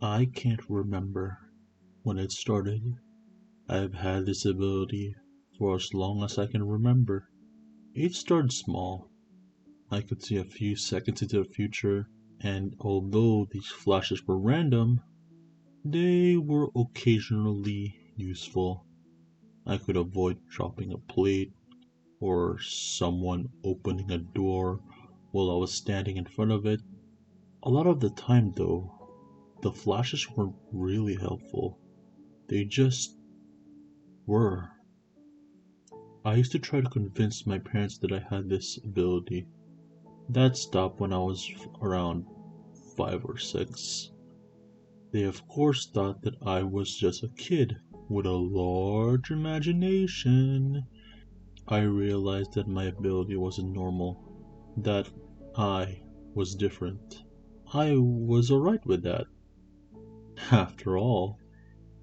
I can't remember when it started. I've had this ability for as long as I can remember. It started small. I could see a few seconds into the future, and although these flashes were random, they were occasionally useful. I could avoid dropping a plate or someone opening a door while I was standing in front of it. A lot of the time, though, the flashes weren't really helpful. They just were. I used to try to convince my parents that I had this ability. That stopped when I was around 5 or 6. They of course thought that I was just a kid with a large imagination. I realized that my ability wasn't normal, that I was different. I was alright with that. After all,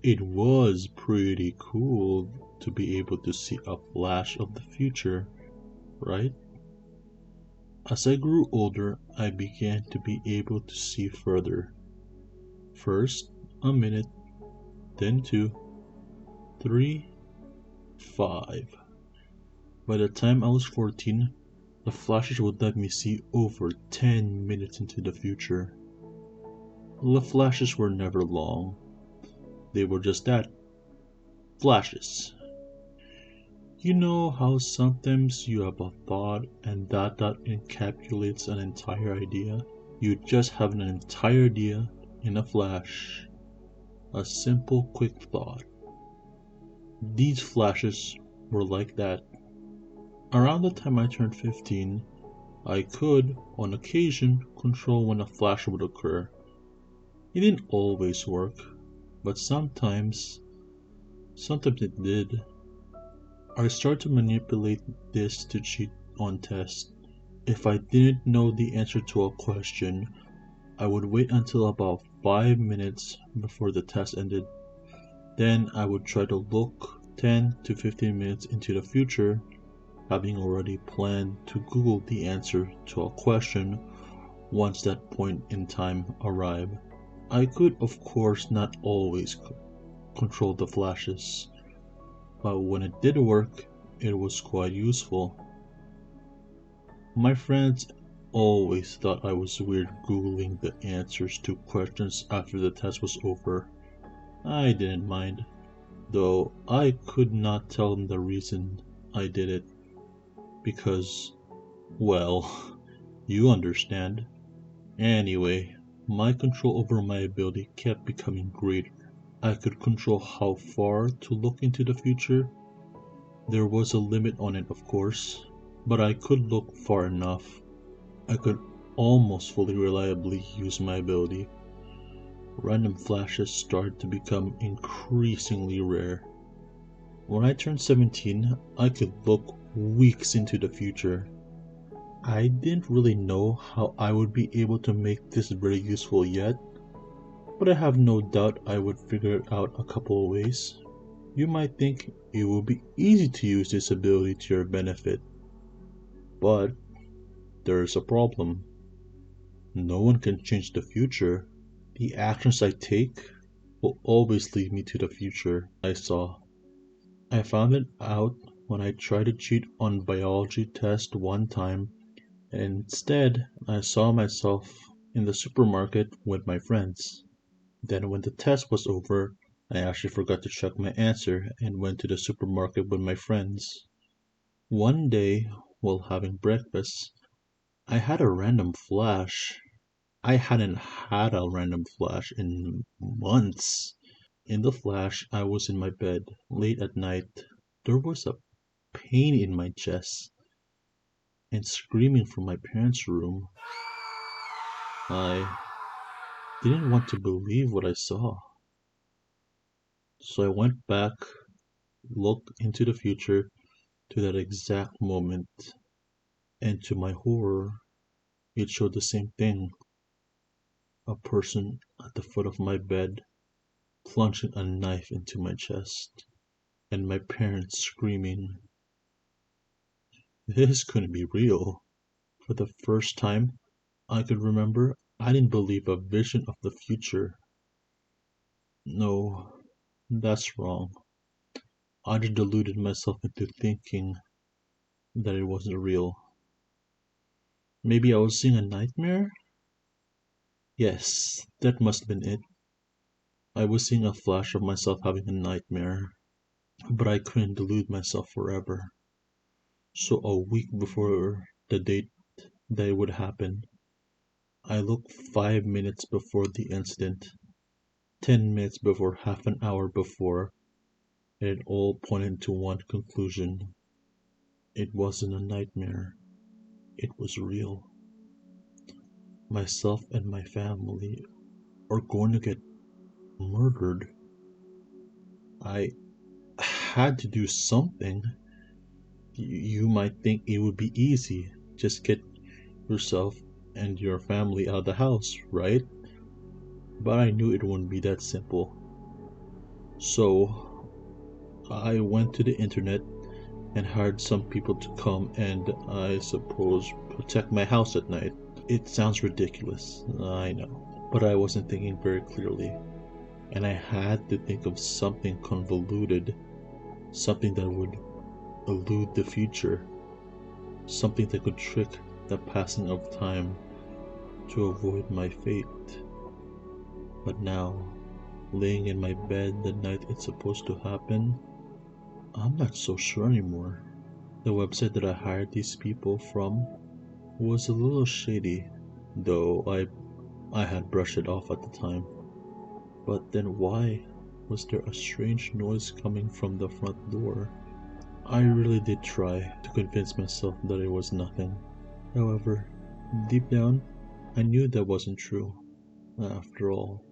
it was pretty cool to be able to see a flash of the future, right? As I grew older, I began to be able to see further. First, a minute, then 2, 3, 5. By the time I was 14, the flashes would let me see over 10 minutes into the future. The flashes were never long. They were just that, flashes. You know how sometimes you have a thought and that thought encapsulates an entire idea? You just have an entire idea in a flash. A simple, quick thought. These flashes were like that. Around the time I turned 15, I could, on occasion, control when a flash would occur. It didn't always work, but sometimes it did. I started to manipulate this to cheat on tests. If I didn't know the answer to a question, I would wait until about 5 minutes before the test ended. Then I would try to look 10 to 15 minutes into the future, having already planned to Google the answer to a question once that point in time arrived. I could of course not always control the flashes, but when it did work, it was quite useful. My friends always thought I was weird Googling the answers to questions after the test was over. I didn't mind, though I could not tell them the reason I did it. Because, well, you understand. Anyway, my control over my ability kept becoming greater. I could control how far to look into the future. There was a limit on it, of course, but I could look far enough. I could almost fully reliably use my ability. Random flashes started to become increasingly rare. When I turned 17, I could look weeks into the future. I didn't really know how I would be able to make this very useful yet, but I have no doubt I would figure it out a couple of ways. You might think it would be easy to use this ability to your benefit, but there is a problem. No one can change the future. The actions I take will always lead me to the future I saw. I found it out when I tried to cheat on biology test one time, and instead I saw myself in the supermarket with my friends. Then when the test was over, I actually forgot to check my answer and went to the supermarket with my friends. One day, while having breakfast, I had a random flash. I hadn't had a random flash in months. In the flash, I was in my bed, late at night. There was a pain in my chest, and screaming from my parents' room. I didn't want to believe what I saw. So I went back, looked into the future to that exact moment, and to my horror, it showed the same thing. A person at the foot of my bed, plunging a knife into my chest, and my parents screaming. This couldn't be real. For the first time I could remember, I didn't believe a vision of the future. No, that's wrong. I just deluded myself into thinking that it wasn't real. Maybe I was seeing a nightmare? Yes, that must have been it. I was seeing a flash of myself having a nightmare, but I couldn't delude myself forever. So a week before the date that it would happen, I looked 5 minutes before the incident, 10 minutes before, half an hour before, and it all pointed to one conclusion. It wasn't a nightmare, it was real. Myself and my family are going to get murdered. I had to do something. You might think it would be easy. Just get yourself and your family out of the house, right? But I knew it wouldn't be that simple. So I went to the internet and hired some people to come and, I suppose, protect my house at night. It sounds ridiculous, I know, but I wasn't thinking very clearly, and I had to think of something convoluted, something that would elude the future, something that could trick the passing of time to avoid my fate. But now, laying in my bed the night it's supposed to happen, I'm not so sure anymore. The website that I hired these people from was a little shady, though I had brushed it off at the time. But then why was there a strange noise coming from the front door? I really did try to convince myself that it was nothing. However, deep down, I knew that wasn't true. After all,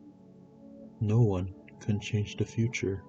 no one can change the future.